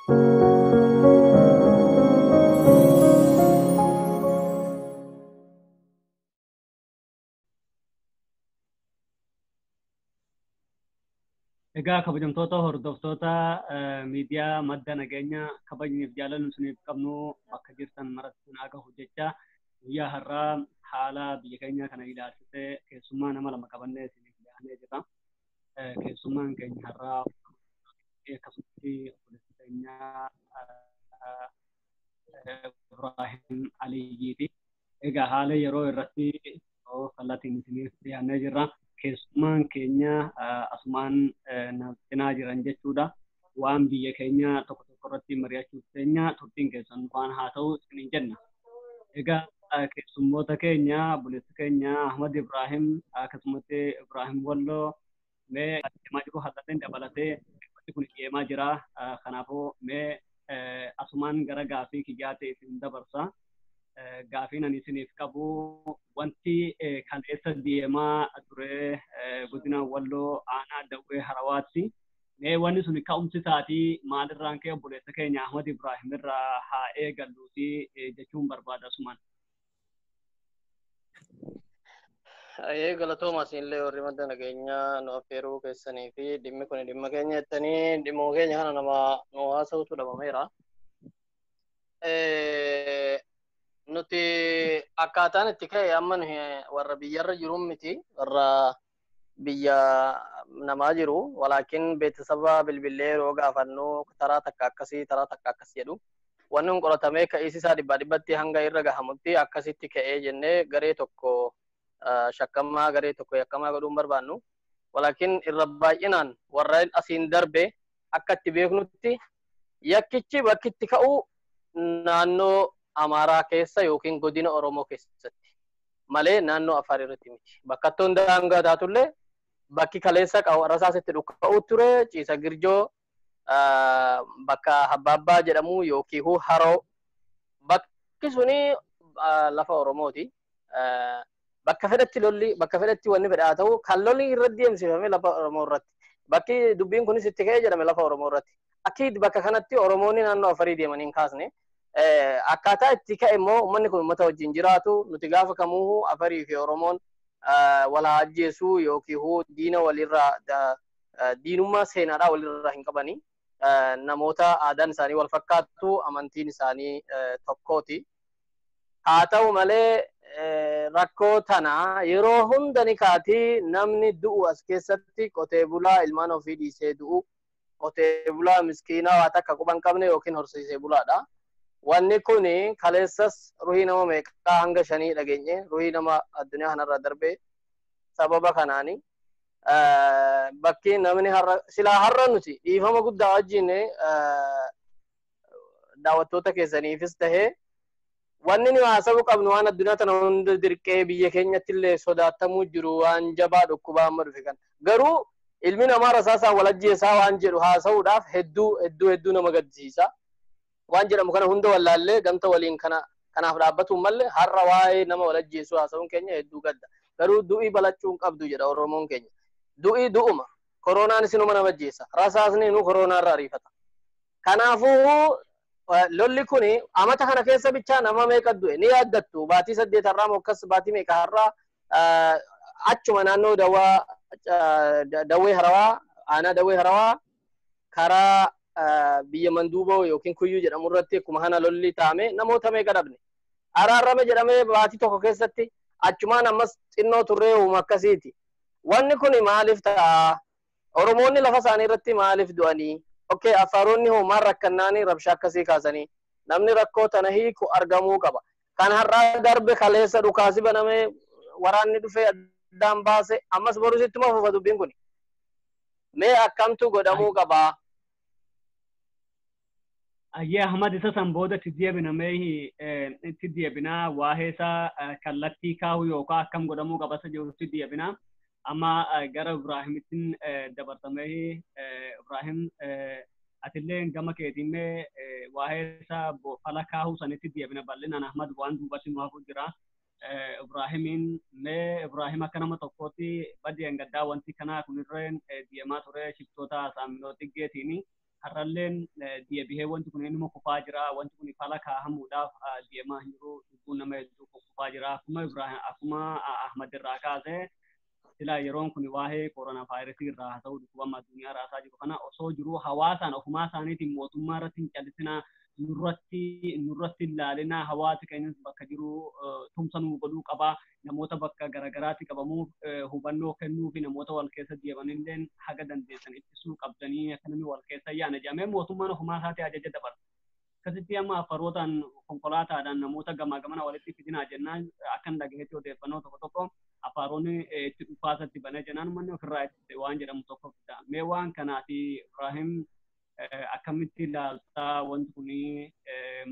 Egaa kabajamtoota hordoftoota miidiyaa madda nageenyaa kabajniif jaalannu isiniif qabnu bakka jirtan maratti nagaa hojjechaa guyyaa har'aa haala biyya keenya kana ilaalchisee keessummaa nama lama qabannee isiniif dhiyaannee jirra. Keessummaan keenya har'aa akkasumas obboleessi keenya Ibrahim Aliyyiiti. Egaa haala yeroo irratti kallattiin isiniif dhiyaannee jirra. Keessummaan keenya asumaan cinaa jiran jechuudha. Waan biyya keenya tokko tokko irratti mari'achuuf keenya turtiin keessan waan haa ta'u isiniin jenna. Egaa keessummoota keenya obboleessi keenya Ahmad Ibrahim akkasumas Ibrahim Walloo mee deemaa jiru haalleen dabalatee wanti kun deemaa jira. Kanaafuu mee asumaan gara gaafii kiyyaatti isin dabarsa. Gaafiin ani isiniif qabu wanti kaleessa deemaa ture godina Walloo aanaa Dawwee Harawaatti. Mee wanni sun ka'umsi isaatii maalirraan ka'e obboleessa keenya Ahmad Ibrahim irraa haa eegalluuti jechuun barbaada asumaan. Galatooma isinillee warri madda nageenyaa nu affeeruu keessanii fi dhimmi kun dhimma keenya jettanii dhimma keenya kana nama nu haasa'utu dhabameera. Nuti akkaataan itti ka'e amma warra biyyarra jiru miti warra biyya namaa jiru walaakin beetisaba bilbilee yeroo gaafannu taraa takka akkas jedhu wanni kun qoratamee ka'iisi isaa dhibbatti hanga irra gahamutti akkasitti ka'ee jennee garee tokko shakkamaa garee tokko yakkamaa godhuun barbaannu walaakin irra baay'inaan warra asiin darbe akka itti beeknutti yakkichi bakki itti ka'u naannoo Amaaraa keessa yookiin godina Oromoo keessatti malee naannoo Affaar irratti miti. Bakka ittoon daangaa taatullee bakki kaleessa rasaasitti dhukka'u ture Ciisa Girjoo bakka Habbaabbaa jedhamu yookiin Haroo bakki suni lafa Oromooti. Bakka fedhatti lolli bakka fedhatti wanni fedhaa ta'u kan lolli irra deemsifame lafa Oromoo irratti. Bakki dubbiin kunis itti ka'ee jedhame lafa Oromoo irratti. Akki bakka kanatti Oromoonni naannoo Affaarii deemanii hin kaasne. Akkaataa itti ka'e immoo uummanni kun uummata wajjin jiraatu nuti gaafa kamuu Affaarii fi Oromoon wal ajjeesuu yookiin diina walirraa diinummaa seenaadhaa walirraa hin qabani. Namoota aadaan isaanii wal fakkaatu amantiin isaanii tokkooti. Haa ta'u malee rakkoo tana yeroo hunda ni kaatii namni du'u as keessatti qotee bulaa ilmaan ofii dhiisee du'u qotee bulaa miskiinaa waa takka quban qabne yookiin horsiisee bulaadha. Wanni kuni kaleessas ruhii nama meeqaa hanga 5 dhageenye ruhii nama addunyaa kanarra darbe sababa kanaani bakki namni silaa har'a nuti dhiifama guddaa wajjin daawwattoota keessaniifis tahee wanni nu haasa'uu qabnu waan addunyaa tana hunda dirqee biyya keenyatti illee sodaatamuu jiru waan jabaa dhukkubaa amma dhufe kan garuu ilmi namaa rasaasaan wal ajjeesaa waan jedhu haasa'uudhaaf hedduu nama gaddisiisa. Waan jedhamu kana hunda wallaallee gamta waliin kanaaf dhaabbatu malee har'a waa'ee nama wal ajjeesuu haasa'uun keenya hedduu gadda. Garuu du'ii balachuun qabdu jedha Oromoon keenya. Du'ii du'uma. Koronaan isinuma nama ajjeessa. Rasaasni nu koronaa irraa ariifata. Kanaafuu lolli kuni amata kana keessa bichaa nama meeqa du'e ni yaaddattu. Baatii 8 har'aa mokkas baatii meeqa har'aa achuma naannoo Dawwee Harawaa aanaa Dawwee Harawaa karaa biyya Manduuboo yookiin Kuyyuu jedhamu irratti akkuma kana lolli taame namoota meeqa dhabne. Araarame jedhamee baatii tokko keessatti achumaan ammas xinnoo turree uuma akkasiiti. Wanni kun maaliif ta'a? Oromoonni lafa isaanii irratti maaliif du'anii? Okay, Affaaronni hoo maal rakkannaanii rabshaa akkasii kaasanii namni rakkoo tana hiiku argamuu qaba. Kan har'aa darbe kaleessa dhukaasi banamee waraanni dhufee addaan baase ammas borusittuma fufa dubbiin kun. Mee akkamtu godhamuu qaba? Ayyee Ahmad isa san booda deebina mee deebina waa'ee isaa kallattii kaa'u yookaan akkam godhamuu qaba isa jirutti deebina. Amma gara Ibrahimittiin dabartamee Ibrahim atillee gama keetiin mee waa'ee isaa fala kaa'u sanitti deebina bal'inaan Ahmad waan duubatti nu hafu jira. Ibrahimiin mee Ibrahim akka nama tokkootti badii gaddaa wanti kanaa kunirreen deemaa ture shiftoota saamiloo xiggeetiin har'alleen deebi'ee wanti kun inni kufaa jira wanti kun fala kaahamuudhaaf deemaa hin jiru lubbuun nama hedduu kufaa jira akkuma Ahmad irraa kaasee sila yeroon kun waa'ee koronaa vaayirasii irraa haa ta'u dhukkuba addunyaa raasaa jiru kana osoo jiru hawaasaan ofumaa isaaniitiin mootummaa irratti hin callisinaa nurratti ilaalinaa hawaasi keenyas bakka jiru tumsa nuu godhuu qabaa namoota bakka garagaraatti qabamuuf hubannoo kennuu fi namoota wal keessa deemanillee haga dandeessan ittisuu qabdanii akka namni wal keessa yaana jedhamee mootummaan ofumaa isaatii ajaja dabarsa. Akkasitti amma afarootaan konkolaataadhaan namoota gamaa gamana walitti fidinaa jennaan akka hin dhagahetti odeeffannoo tokko tokko afaaronni itti dhufaasatti banee jennaan manni ofirraa itti waan jedhamu tokko fida. Mee waan kanaati Ibrahim akkamitti ilaaltaa wanti kun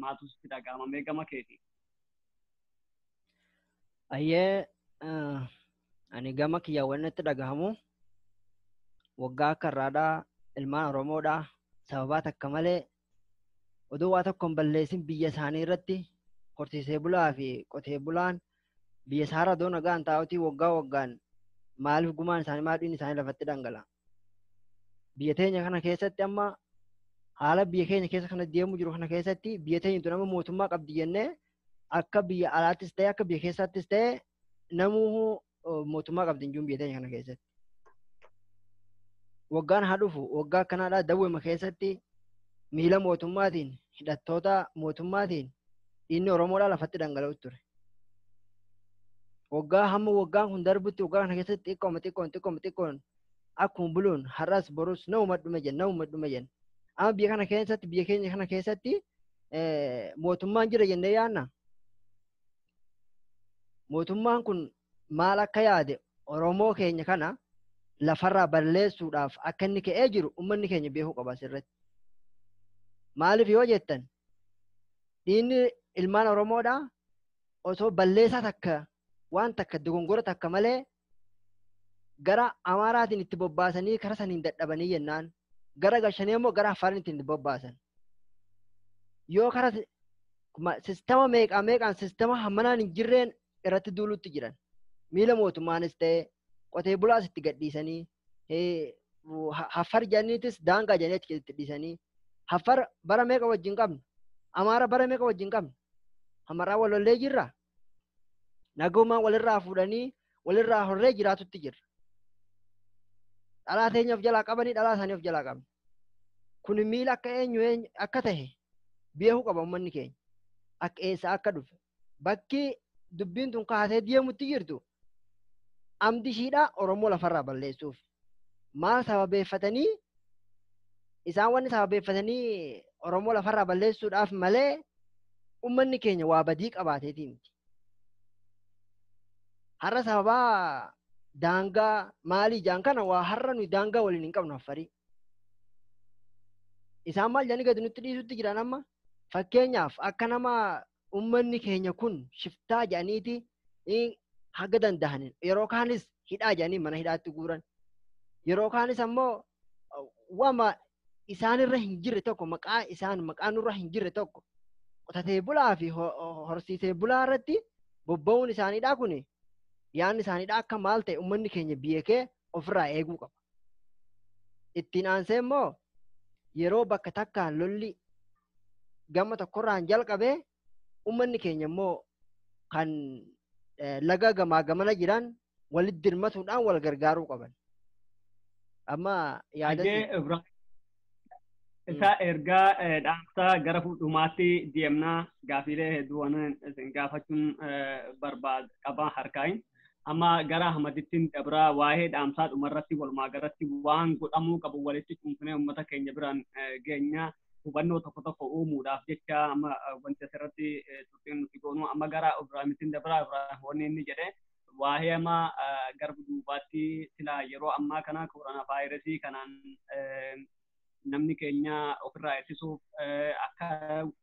maatus itti dhaga'amamee gama keeti? Ayyee ani gama kiyya wanni itti dhagahamu waggaa akka irraadhaa ilmaan Oromoodhaa sababaa takka malee oduu waa tokko hin balleessin biyya isaanii irratti horsiisee bulaa fi qotee bulaan biyya isaa irra doon nagaan taa'utii waggaa waggaan maaliif gumaan isaanii maal dhiin isaanii lafatti dhangala'a. Biyya teenya kana keessatti amma haala biyya keenya keessa kana deemu jiru kana keessatti biyya teenyatu nama mootummaa qabdi jennee akka biyya alaattis ta'e akka biyya keessaattis ta'e namuu mootummaa qabdi hin jiru biyya teenya kana keessatti. Waggaan haa dhufu waggaa akkanaadhaa dawweema keessatti miila mootummaatiin hidhattoota mootummaatiin dhiinni Oromoodhaa lafatti dhangala'u ture. Waggaa hamma waggaan kun darbutti waggaa kana keessatti xiqqoon akkuma buluun har'as borus nama dhume jenna. Amma biyya kana keessatti biyya keenya kana keessatti mootummaan jira jennee yaanna. Mootummaan kun maal akka yaade Oromoo keenya kana lafarraa balleessuudhaaf akka inni ka'ee jiru uummanni keenya beekuu qaba asirratti. Maaliif yoo jettan dhiinni ilmaan Oromoodhaa osoo balleessaa takka waan takka dogongora takka malee gara Amaaraatiin itti bobbaasanii kara saniin dadhabanii jennaan gara galchanii immoo gara Affaariin itti bobbaasan. Yoo kara sistema meeqaan sistema hammanaan hin jirreen irratti duulutti jiran miila mootummaanis ta'e qotee bulaas itti gadhiisanii Haffar janiitis daangaa janii achi keessatti dhiisanii Haffar bara meeqa wajjin qabna Amaara bara meeqa wajjin qabna hamarraa walollee jirra nagumaan walirraa fuudhanii walirraa horree jiraatutti jirra. Dhalaa teenyaaf jalaa qabanii dhalaa isaaniif jalaa qabna. Kun miila akka eenyu akka tahe beekuu qaba uummanni keenya akka eessa akka dhufe bakki dubbiin tun kaasee deemutti jirtu amdi shiidhaa Oromoo lafarraa balleessuuf maal sababeeffatanii isaan wanni sababeeffatanii Oromoo lafarraa balleessuudhaaf malee uummanni keenya waa badii qabaateetii miti. Har'a sababaa daangaa maalii jaan kana waa har'a nuyi daangaa waliin hin qabnu Affarii. Isaan maal jedhanii gadi nutti dhiisutti jiran amma fakkeenyaaf akka nama uummanni keenya kun shiftaa jedhaniiti haga danda'an yeroo kaanis hidhaa jedhanii mana hidhaatti guuran yeroo kaanis ammoo wama isaanirra hin jirre tokko maqaa nurra hin jirre tokko qotatee bulaa fi horsiisee bulaa irratti bobba'uun isaaniidhaa kun yaanni isaaniidhaa akka maal ta'e uummanni keenya beekee ofirraa eeguu qaba. Ittiin aansee immoo yeroo bakka takkaan lolli gama tokkorraan jalqabee uummanni keenya immoo kan laga gamaa gamana jiran walitti dirmatuudhaan wal gargaaruu qaban. Amma yaada isa ergaa dhaamsa gara fuudhumaatti deemnaa gaafiilee hedduu waan gaafachuun barbaad qaba harkaayin. Amma gara Ahmadittiin dabraa waa'ee dhaamsaa dhumarratti walumaa galatti waan godhamuu qabu walitti cuunfinee uummata keenya biraan geenya hubannoo tokko tokko uumuudhaaf jecha amma wanti asirratti turtiin nuti goonu amma gara Ibraahimittiin dabraa wanni inni jedhe waa'ee amma gara duubaatti sila yeroo ammaa kana koronaa vaayirasii kanaan namni keenya ofirraa ittisuuf akka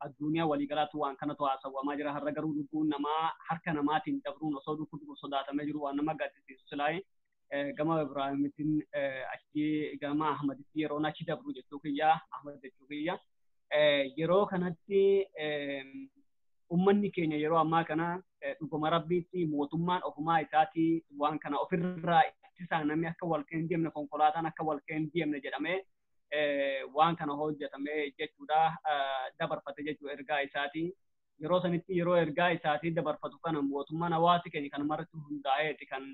addunyaa waliigalaatti waan kanatu haasawamaa jira. Har'a garuu lubbuun namaa harka namaatiin dabruun osoo dhukkubni sodaatamee jiru waan nama gaddisiisu silaayi gama Ibraahimittiin achi gama Ahmaditti yeroon achi dabru jechuu kiyya Ahmad jechuu kiyya yeroo kanatti uummanni keenya yeroo ammaa kana dhuguma rabbiitti mootummaan ofumaa isaatii waan kana ofirraa ittisaa namni akka walqeen deemne konkolaataan akka walqeen deemne jedhamee waan kana hojjetame jechuudha dabarfate jechuu ergaa isaatii yeroo sanitti yeroo ergaa isaatii dabarfatu kana mootummaan hawaasi keenya kan marti hundaa'eeti kan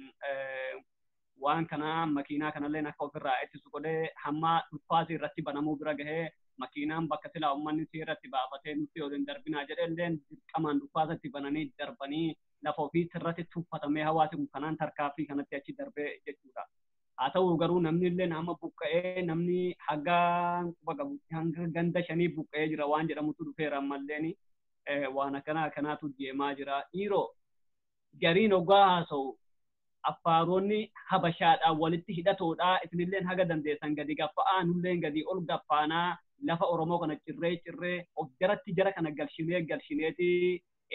waan kana makiinaa kanallee akka ofirraa ittisu godhee hamma dhufaasi irratti banamuu bira gahee makiinaan bakka silaa uummanni seeratti baafatee nutti yoo darbinaa jedhelleen dirqamaan dhufaasatti bananii darbanii lafa ofii sirratti tuffatamee hawaasi kun kanaan tarkaaffii kanatti achi darbee jechuudha. Haa ta'u garuu namni illee nama buqqa'ee namni hanga ganda 5 buqqa'ee jira waan jedhamutu dhufeera ammalleen waan akkanaatu deemaa jira. Dhiiroo gariin ogaa haasa'u affaaronni habashaadhaan walitti hidhatoodha isinilleen haga dandeessan gadi gaffa'aa nulleen gadi ol gaffaanaa lafa Oromoo kana cirree of jaratti jara kana galshineeti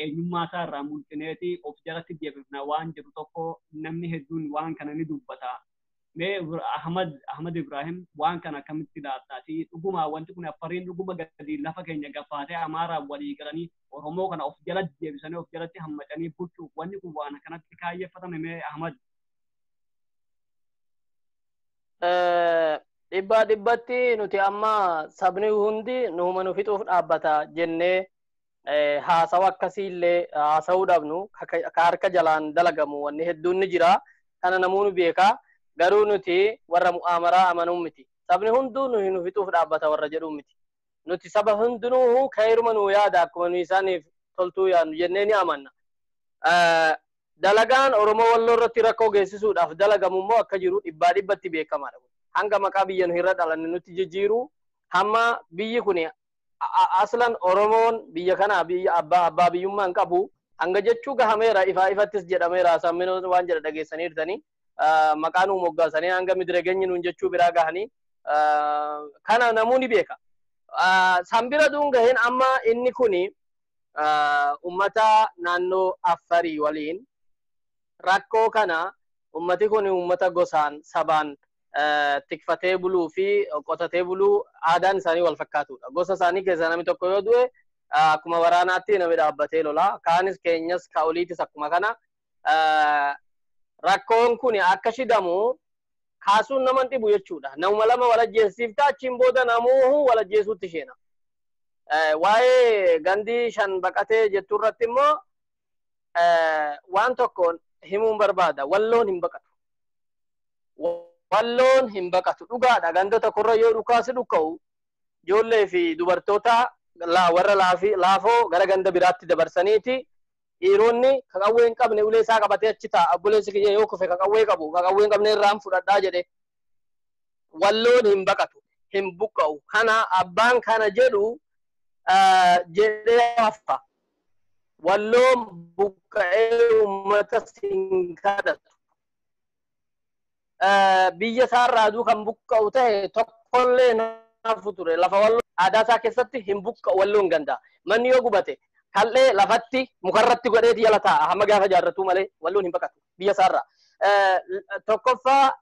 eenyummaa isaa irraa mulqineeti of jaratti deebifna waan jedhu tokko namni hedduun waan kana ni dubbata. Mee Ahmad Ibrahim waan kana akkamitti ilaaltaati dhuguma wanti kun affariin dhuguma gadi lafa keenya gaffaatee Amaaraa walii galanii Oromoo kana of jala deebisanii of jalatti hammacanii bulchuuf wanni kun waan kanatti kaayyeeffatame mee Ahmad? Dhibbatti nuti amma sabni hundi nuuma nu fixuuf dhaabbata jennee haasawa akkasiillee haasawuu dhabnu ka harka jalaan dalagamu wanni hedduun ni jira kana namoonni beekaa. Garuu nuti warra mu'amaraa amanuu miti. Sabni hunduu nu fixuuf dhaabbata warra jedhu miti. Nuti saba hundinuu kayruma nu yaada akkuma nu isaaniif toltuu yaadnu jennee ni amanna. Dalagaan Oromoo Walloo irratti rakkoo geessisuudhaaf dalagamu immoo akka jiru dhibbatti beekamaadha. Hanga maqaa biyya nu irra dhalanne nuti jijjiiru hamma biyyi kun aslan Oromoon biyya kana biyya abbaa biyyummaa hin qabu hanga jechuu gahameera ifattis jedhameera sammina waan jedha dhageessaniirtanii. Maqaan moggaasanii hanga midire geenyi nuun jechuu biraa gahanii kana namoonni beeka. Sambira duungaheen amma inni kuni ummata naannoo Affarii waliin rakkoo kana ummati kun ummata gosaan sabaan tikfatee buluu fi qotatee buluu aadaan isaanii wal fakkaatudha. Gosa isaanii keessaa namni tokko yoo du'e akkuma waraanaatti namni dhaabbatee lola. Kaanis keenyas ka oliitis akkuma kana rakkoon kun akka shidamu kaasuun naman dhibu jechuudha. Namuma lama walajjeessiiftaa achiin booda namuu walajjeessuutti isheena. Waa'ee gandii 5 baqatee jettu irratti immoo waan tokkoon himuun barbaada. Walloon hin baqatu. Walloon hin baqatu. Dhugaadha. Ganda tokkorra yoo dhukaasi dhukka'u ijoollee fi dubartoota warra laafoo gara ganda biraatti dabarsaniiti. Dhiironni kakawwee hin qabne ulee isaa qabatee achi taa'a. Obboleessi kiyya yoo kufe kakawwee qabu kakawwee hin qabne irraan fudhadhaa jedhe. Walloon hin baqatu. Hin buqqa'u. Kana abbaan kana jedhu jedhee hafa. Walloon buqqa'ee uummata hin kadhatu. Biyya isaarraa aduu kan buqqa'u ta'e tokkollee nafu ture. Lafa walloo aadaa isaa keessatti hin buqqa'u walloon gandaa. Manni yoo gubate kallee lafatti mukarratti godheeti yala taa'a hamma gaafa jaarratu malee walloon hin baqatu biyya isaarraa. Tokkoffaa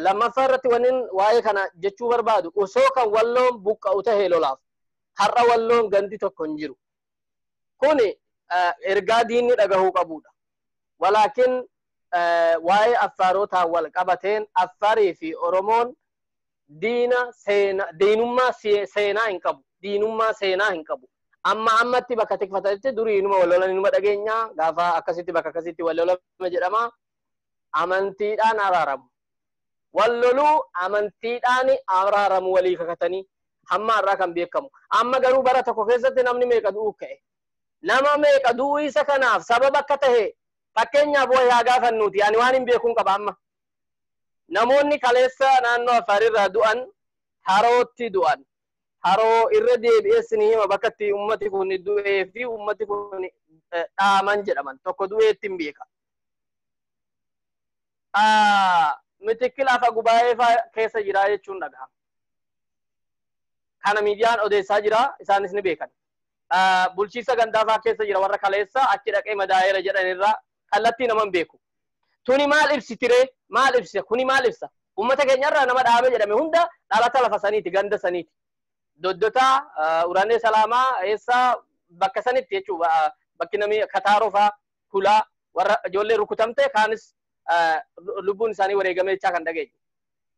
lammaffaa irratti wannin waa'ee kana jechuu barbaadu osoo kan walloon buqqa'u ta'e lolaaf har'a walloon gandi tokko hin jiru. Kuni ergaa diinni dhagahuu qabudha. Walaakin waa'ee affaarotaan wal qabateen Affaarii fi Oromoon diinummaa seenaa hin qabu. Diinummaa seenaa hin qabu. Ammatti bakka tikfatatti durii inuma wallolan inuma dhageenyaa gaafa akkasitti bakka akkasitti wallolame jedhama. Amantiidhaan araaramu. Walloluu amantiidhaan araaramu walii kakatanii hamma irraa kan beekamu. Amma garuu bara tokko keessatti namni meeqa du'uu ka'e. Nama meeqa du'uu isa kanaaf sababa akka ta'e fakkeenyaaf wayyaa gaafannuuti ani waan hin beekuun qaba amma. Namoonni kaleessa naannoo Affaarirraa du'an harootti du'an. Haroo irra deebi'eessini hima bakka itti ummati kun du'ee fi ummati kun dhaaman jedhaman tokko du'eetti hin beeka. Mitikki lafa gubaa'ee keessa jira jechuun dhagahama. Kana miidiyaan odeessaa jira isaanis ni beekan. Bulchiisa gandaafaa keessa jira warra kaleessa achi dhaqee madaa'eera jedhanirraa kallattii naman beeku. Tuni maal ibsitiree maal ibsa kuni maal ibsa ummata keenyarraa nama dhaabee jedhame hunda dhalata lafa saniiti ganda saniiti. Doddota Uraanee Salaamaa eessa bakka sanitti jechuudha bakki namni Kataarofaa Kulaa warra ijoollee rukutamte kaanis lubbuun isaanii wareegamee jechaa kan dhageenye.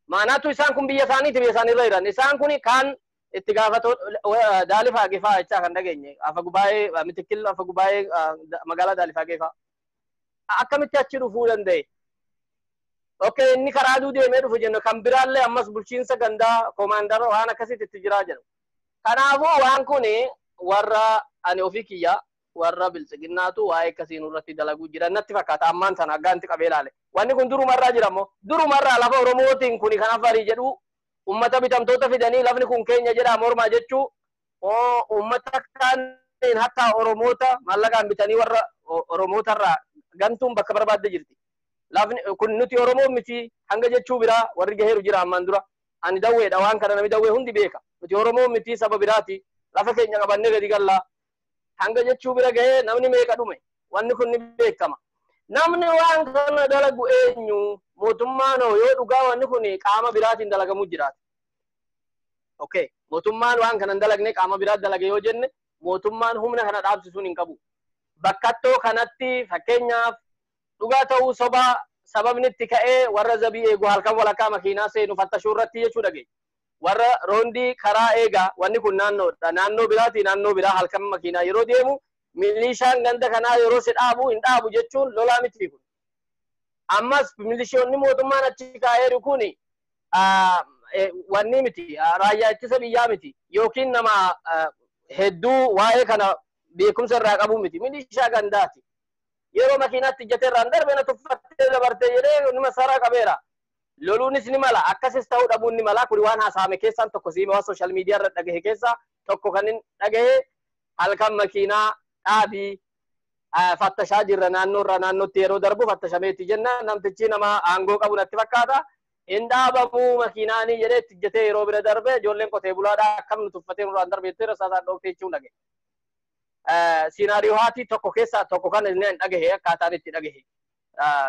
Maanaatu isaan kun biyya isaanii irra jiran. Isaan kun kan itti gaafatu Daalifaa Geefaa jechaa kan dhageenye. Afa gubaa'ee Mitikil afa gubaa'ee magaalaa Daalifaa Geefaa. Akkamitti achi dhufuu danda'e? Okay, inni karaa aduu deemee dhufu jennu kan biraallee ammas bulchiinsa gandaa koomaandara waan akkasitti itti jiraa jedhu. Kanaafuu waan kun warra ani ofii kiyya warra bilchiginnaatu waa'ee akkasii nurratti dalaguu jira natti fakkaata ammaan sana aggaanti qabee ilaale. Wanni kun durumarraa jira moo durumarraa lafa Oromootiin kun kan afarii jedhu ummata bitamtoota fidanii lafni kun keenya jedha mormaa jechuu ummata kanneen hatta Oromoota mallaqaan bitanii warra Oromootarraa gantuun bakka barbaadde jirti. Lafni kun nuti Oromoo miti hanga jechuu biraa warri gaheeru jira ammaan dura. Ani dawweedha waan kana namni dawwee hundi beeka. Nuti Oromoo miti saba biraati. Lafa keenya qabannee gadi gallaa. Hanga jechuu bira gahee namni meeqa dhume. Wanni kun ni beekama. Namni waan kana dalagu eenyu mootummaan yoo dhugaa wanni kun qaama biraatiin dalagamu jiraata. Okay. Mootummaan waan kana dalagne qaama biraat dalage yoo jenne mootummaan humna kana dhaabsisuun hin qabu. Bakkattoo kanatti fakkeenyaaf dhugaa ta'uu sobaa sababni itti ka'ee warra zabii eegu halkan walakkaa makiinaa seenu fattashuu irratti jechuu dhage. Warra roondii karaa eegaa wanni kun naannoodha. Naannoo biraati naannoo biraa halkan makiinaa yeroo deemu milishaan ganda kanaa yeroo si dhaabu hin dhaabu jechuun lolaa miti kun. Ammas milishoonni mootummaan achi kaa'eeru kun wanni miti raayyaa ittisa biyyaa miti yookiin nama hedduu waa'ee kana beekumsa irraa qabu miti milishaa gandaati. Yeroo makiinaatti ijjatee irraan darbee na tuffattee dabartee jedhee nima saraa qabeera. Loluunis ni mala akkasis ta'uu dhabuun ni mala kun waan haasa'ame keessaan tokko siima sooshaal miidiyaa irra dhagahe keessa tokko kan hin dhagahe halkan makiinaa dhaabii fattashaa jirra naannoo irraa naannootti yeroo darbu fattashameetti jenna namtichi nama aangoo qabu natti fakkaata. Hin dhaabamuu makiinaanii jedhee itti ijjatee yeroo bira darbe ijoolleen qotee bulaadhaa akkam nu tuffatee nurraan darbeettee rasaasaan dhoofte jechuun dhagahe. Siinaariyoo haati tokko keessaa tokko kan inni hin dhagahe akkaataan itti dhagahe.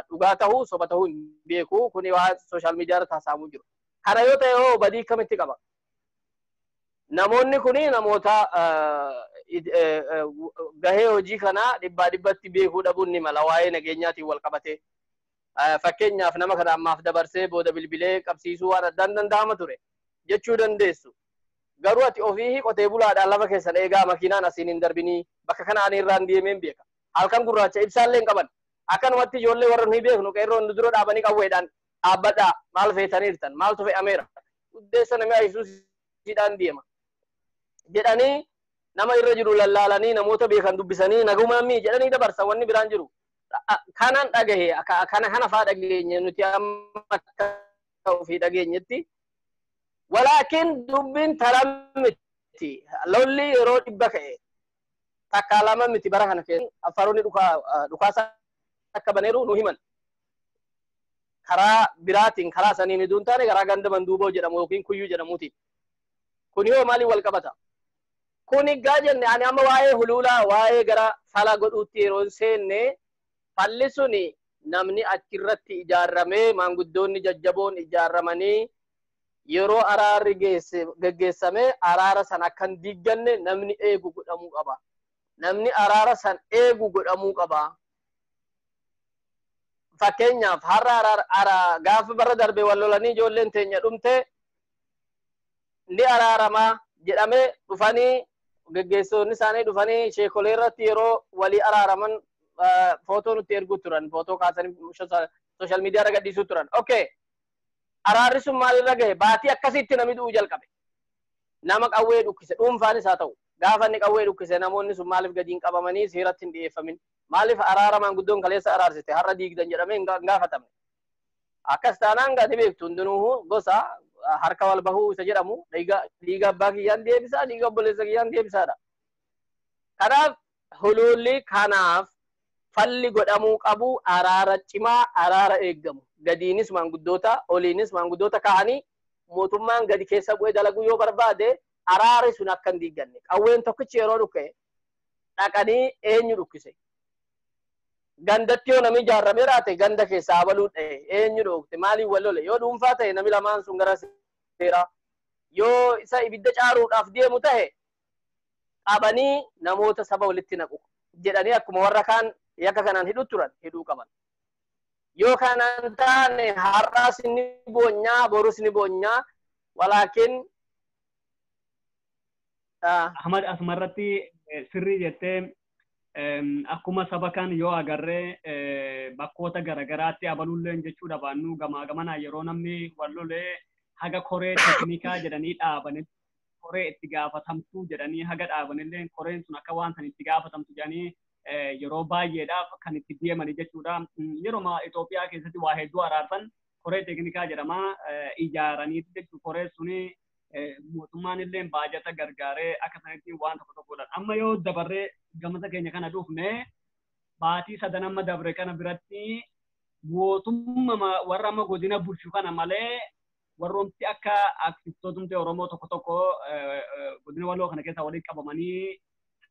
Dhugaa ta'uu soba ta'uu hin beeku kuni waan sooshaal miidiyaa irratti haasa'amuu jiru. Kana yoo ta'e hoo badii akkamitti qaba? Namoonni kuni namoota gahee hojii kanaa dhibbaa dhibbatti beekuu dhabuun ni mala waa'ee nageenyaatiin wal qabatee. Fakkeenyaaf nama kana ammaaf dabarsee booda bilbilee qabsiisuu waan addaan danda'ama ture jechuu dandeessu. Garuu ati ofii qotee bulaadhaan lafa keessan eegaa makiinaan asiin hin darbinii bakka kana ani irraan deemeen beeka. Halkan gurraacha ibsaallee hin qaban. Akkanumatti ijoollee warra nuyi beeknu qeerroon dura dhaabanii qawweedhaan dhaabbadhaa maal feetaniirtan maaltu fe'ameera. Uddeessa namni ayisuusiidhaan deema. Jedhanii nama irra jiru lallaalanii namoota beekan dubbisanii nagumaamii jedhanii dabarsan wanni biraan jiru. Kanan dhagahe kana faa dhageenye nuti amma akka ofii dhageenyetti. Walaakin dubbiin talamiti lolli yeroo dhibba ka'e takka lama miti bara kana keessa affaroonni dhukaasa akka baneeru nu himan. Karaa biraatiin karaa saniin iduun taane karaa ganda manduuboo jedhamu yookiin kuyyuu jedhamuutiin. Kun yoo maaliin wal qabata? Kun egaa jenne ani amma waa'ee huluulaa waa'ee gara fala godhuutti yeroo seenne falli suni namni achirratti ijaarramee maanguddoonni jajjaboon ijaarramanii yeroo araarri geggeessame araara san akkan diigganne namni eegu godhamuu qaba. Namni araara san eegu godhamuu qaba. Fakkeenyaaf har'a gaafa bara darbe wal lolanii ijoolleen teenya dhumte ni araaramaa jedhamee dhufanii geggeessoonni isaanii dhufanii sheekolee irratti yeroo walii araaraman footoo nutti erguu turan footoo kaasanii sooshaal miidiyaa irra gadhiisuu turan. Okay. Araarri sun maalirra gahe baatii akkasitti namni du'uu jalqabe. Nama qawwee dhukkise dhuunfaanis haa ta'u gaafa inni qawwee dhukkise namoonni sun maaliif gadiin qabamanii seeratti hin dhiyeeffamin maaliif araara maanguddoon kaleessa araarsite har'a diigdan jedhamee hin gaafatamne. Akkas taanaan gadi beektu hundinuu gosa harka wal bahuu isa jedhamu dhiiga abbaa kiyyaan deebisaa dhiiga obboleessa kiyyaan deebisaadha. Kanaaf huluulli kanaaf falli godhamuu qabu araara cimaa araara eeggamu. Gadiinis maanguddoota oliinis maanguddoota kahanii mootummaan gadi keessa bu'ee dalaguu yoo barbaade araari sun akka hin diigganne. Qawween tokkichi yeroo dhukkee dhaqanii eenyu dhukkise. Gandatti yoo namni ijaarramee raate ganda keessaa abaluu dha'e eenyu dhoofte maaliin wal lole yoo dhuunfaa ta'e namni lamaan sun gara seeraa yoo isa ibidda caaruudhaaf deemu ta'e qabanii namoota saba walitti naqu jedhanii akkuma warra kaan yakka kanaan hidhuu turan hidhuu qaban. yoo kanaan taane har'as ni boonyaa borus ni boonyaa walaakin Ahmad asumarratti sirrii jettee akkuma saba kan yoo agarree bakkoota garagaraatti abalulleen jechuudha baannu gamaa gamanaa yeroo namni wallolee haga koree teknikaa jedhanii dhaabanitti koree itti gaafatamtuu jedhanii haga dhaabanillee koreen sun akka waan san itti gaafatamtu jedhanii yeroo baay'eedhaaf kan itti deemani jechuudha. Yeroo Itoophiyaa keessatti waa hedduu araarsan koree teknikaa jedhamaa ijaaraniiti jechuudha. Koree suni mootummaan illee baajata gargaaree akka sanitti waan tokko tokkodhaan. Amma yoo dabarree gamata keenya kana dhufne baatii sadan amma dabre kana biratti mootummaa warra amma godina bulchu kana malee warroomti akka aktiivistootumti Oromoo tokko tokko godina Walloo kana keessa waliin qabamanii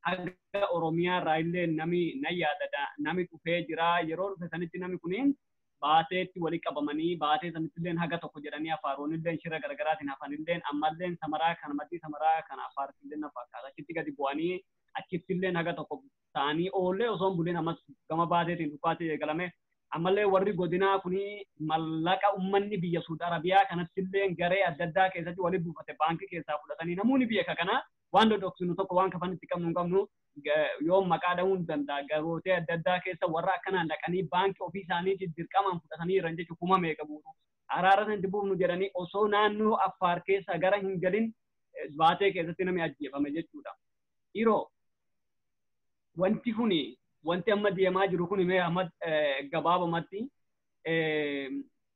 haga Oromiyaa irraa illee nami yaadada nami dhufee jira yeroo dhufe sanitti nami kuniin baateetti waliin qabamanii baatee sanitti illee haga tokko jedhanii afaaroon illee shira garaagaraatiin hafan illee ammallee samaraa kana maddii samaraa kana afaarti illee fakkaata achitti gadi bu'anii achitti illee haga tokko ta'anii oollee osoo hin buleen ammas gama baateetiin dhufaatee eegalame ammallee warri godinaa kuni mallaqa ummanni biyya Saudi Arabiyaa kanatti illee garee adda addaa keessatti waliin buufate baankii keessaa fudhatanii namoonni biyya kana waan dhodhoksinu tokko waan kafan itti qabnu yoo maqaa dha'uu hin danda'a garootee adda addaa keessa warra akkanaan dhaqanii baankii ofii isaaniitti dirqamaan fudhatanii jiran jechuun kuma meeqa buutu araara san buufnu jedhanii osoo naannoo Affaar keessa gara hin galin baatee keessatti namni ajjeefame jechuudha. Yeroo wanti kuni wanti amma deemaa jiru kun mee amma gabaabamatti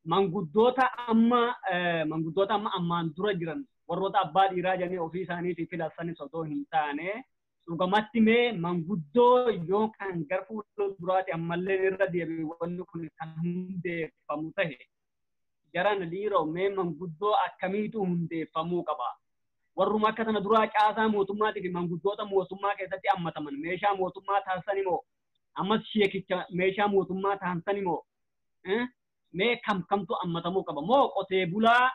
manguddoota amma ammaan dura jiran warroota abbaa dhiiraa jedhanii ofii isaaniitiif filatsanis otoo hin taane dhugumatti mee manguddoo yoo kan gara fuula duraatti ammallee irra deebi'u wanni kun kan hundeeffamu tahe jaran dhiiroo mee manguddoo akkamiitu hundeeffamuu qaba. Warruma akka sana duraa caasaa mootummaatii fi manguddoota mootummaa keessatti hammataman meeshaa mootummaa taasisanii moo ammas sheekicha meeshaa mootummaa taasisanii moo mee kamtu hammatamuu qaba moo qotee bulaa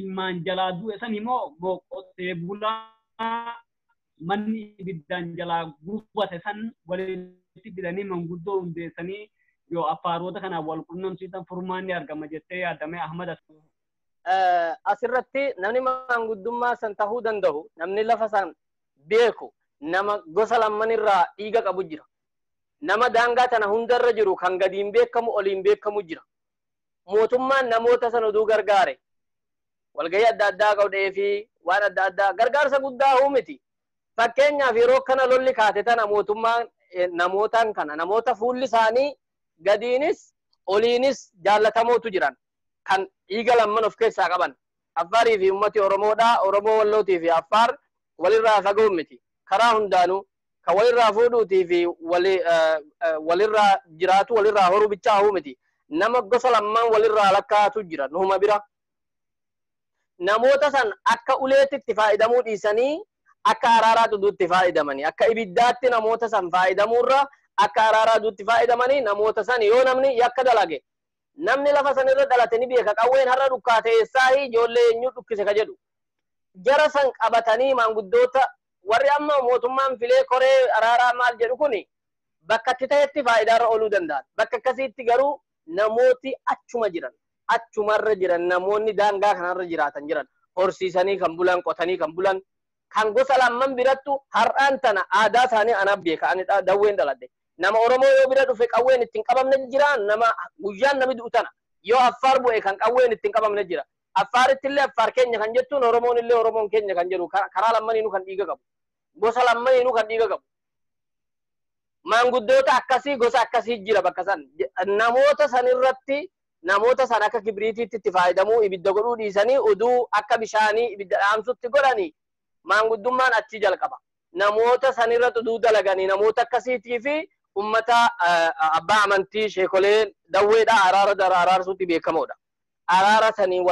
ilmaan jalaa du'e sanii moo qotee bulaa manni ibiddaan jalaa gubate san walitti fidanii manguddoo hundeessanii yoo afaaroota kanaan wal qunnamsiisan furmaanni argama jettee yaadame Ahmad asirratti namni manguddummaa san tahuu danda'u namni lafa san beeku nama gosa lammanirraa dhiiga qabu jira. Nama daangaa tana hundarra jiru kan gadiin beekamu oliin beekamu jira. Mootummaan namoota san oduu gargaare walgahii adda addaa godhee fi waan adda addaa gargaarsa guddaa uumiti. Fakkeenyaaf yeroo kana lolli kaate tana mootummaan namootaan kana namoota fuulli isaanii gadiinis oliinis jaallatamootu jiran kan dhiiga lamman of keessaa qaban. Affaarii fi uummati Oromoodha. Oromoo Wallootii fi Affaar walirraa fagoo miti. Karaa hundaanuu kan walirraa fuudhuutii fi walirraa jiraatu walirraa horuu bichaa miti. Nama gosa lamman walirraa lakkaatu jira nuuma bira. Namoota san akka uleetitti faayidamuu dhiisanii akka araaraa duutti faayidamanii akka ibiddaatti namoota san faayidamurra akka araaraa duutti faayidamanii namoota san yoo namni yakka dalage namni lafa san irra dhalate ni beeka qawween har'a dhukkaate eessaa ijoollee eenyu dhukkise ka jedhu jara san qabatanii maanguddoota warri amma mootummaan filee koree araaraa maal jedhu kuni bakka itti ta'etti faayidaarra ooluu danda'an bakka akkasiitti garuu namooti achumarra jiran namoonni daangaa kanarra jiraatan jiran horsiisanii kan bulan qotanii kan bulan kan gosa lamman birattu har'aan tana aadaa isaanii anaaf beeka ani dawween dhaladhe nama Oromoo yoo bira dhufe qawween ittiin qabamne jira nama guyyaan nami du'u tana yoo Affaar bu'e kan qawween ittiin qabamne jira Affaaritti illee Affaar keenya kan jettuun Oromoon illee Oromoon keenya kan jedhu karaa lammaniinuu kan dhiiga qabu gosa lammaniinuu kan dhiiga qabu maanguddoota akkasii gosa akkasii jira bakka san namoota san irratti namoota san akka kibriitiitti itti faayidamuu ibidda godhuu dhiisanii uduu akka bishaanii ibidda dhaamsutti godhanii maanguddummaan achi jalqaba namoota san irratti uduu dalaganii namoota akkasiitii fi ummata abbaa amantii sheekolee dawweedha araarsuutti beekamoodha araara sanii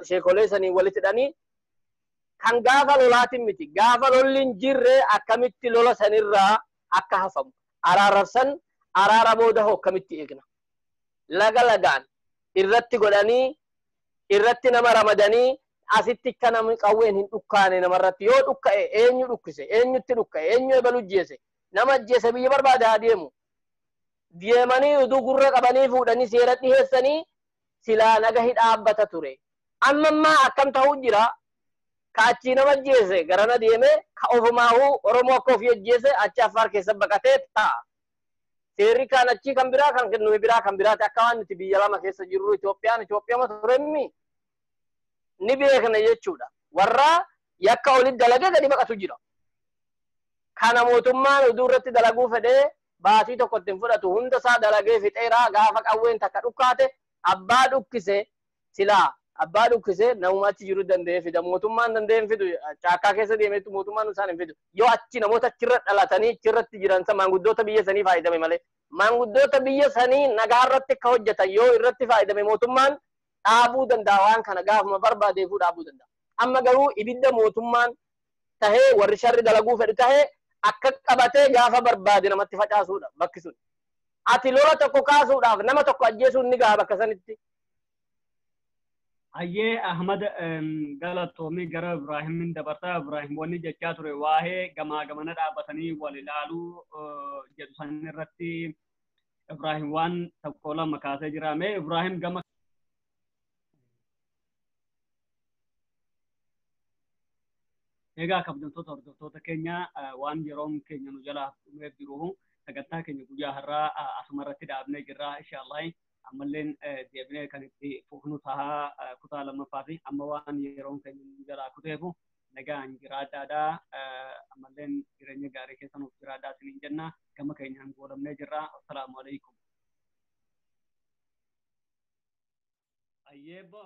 sheekolee sanii walitti hidhanii kan gaafa lolaatiin miti gaafa lolliin jirre akkamitti lola sanirraa akka hafamu araarsan araara booda akkamitti eegna laga lagaan irratti godhanii irratti nama ramadanii asitti kan namni qawween hin dhukkaane namarratti yoo dhukka'e eenyu dhukkise eenyutti dhukka'e eenyu ebalu jeese nama jeese biyya barbaade haa deemu deemanii uduu gurra qabanii fuudhanii seera dhiheessanii silaa naga hidhaabbata ture. Amma akkam ta'uu jira ka achii nama ajjeese garana deeme ka ofumaahuu Oromoo akka ofii ajjeese achi Affaar keessa baqatee ta'a. Seerri kan achii kan biraa kan nuyi biraa kan biraati akka waan nuti biyya lama keessa jirru Itoophiyaama turemmi ni beekna jechuudha. Warra yakka olitti dalagee gadi baqatu jira. Kana mootummaan uduu irratti dalaguu fedhee baatii tokko ittiin fudhatu hunda isaa dalagee fixeeraa gaafa qawween takka dhukkaate abbaa dhukkise silaa abbaa dhukkise namumatti jiru danda'ee fida. Mootummaan danda'een fidu caakkaa keessa deemeetu mootummaan isaan hin fidu. Yoo achi namoota achirra dhalatanii achirratti jiran maanguddoota biyya sanii faayidame malee maanguddoota biyya sanii nagaa irratti akka hojjetan yoo irratti faayidame mootummaan dhaabuu danda'a waan kana gaafuma barbaadeefuu dhaabuu danda'a. Amma garuu ibidda mootummaan tahee warri sharri dalaguu fedhu tahee akka qabatee gaafa barbaade namatti facaasuudha bakki sun. Ati lola tokko kaasuudhaaf nama tokko ajjeesuun ni gaha bakka sanitti. Ayyee Ahmad galatoomii gara Ibraahimin dabartaa Ibraahim wanni jechaa ture waa'ee gamaa gamana dhaabbatanii wal ilaaluu jedhu san irratti Ibraahim waan tokko lama kaasee jira. Mee Ibraahim gama egaa kabajamtoota hordoftoota keenya waan yeroon keenya nu jalaa dhumee jiru sagantaa keenya guyyaa har'aa asuma irratti dhaabnee jirra inshaallah. Ammalleen deebinee kan itti fufnu tahaa kutaa lammaffaa fi amma waan yeroon keenya nu jalaa kuteefu nagaan jiraadhaadhaa ammalleen jireenya gaarii keessa nuuf jiraadhaa isiniin jenna gama keenyaan goolabnee jirra. Assalaamu alaikum. Ayyeebbo.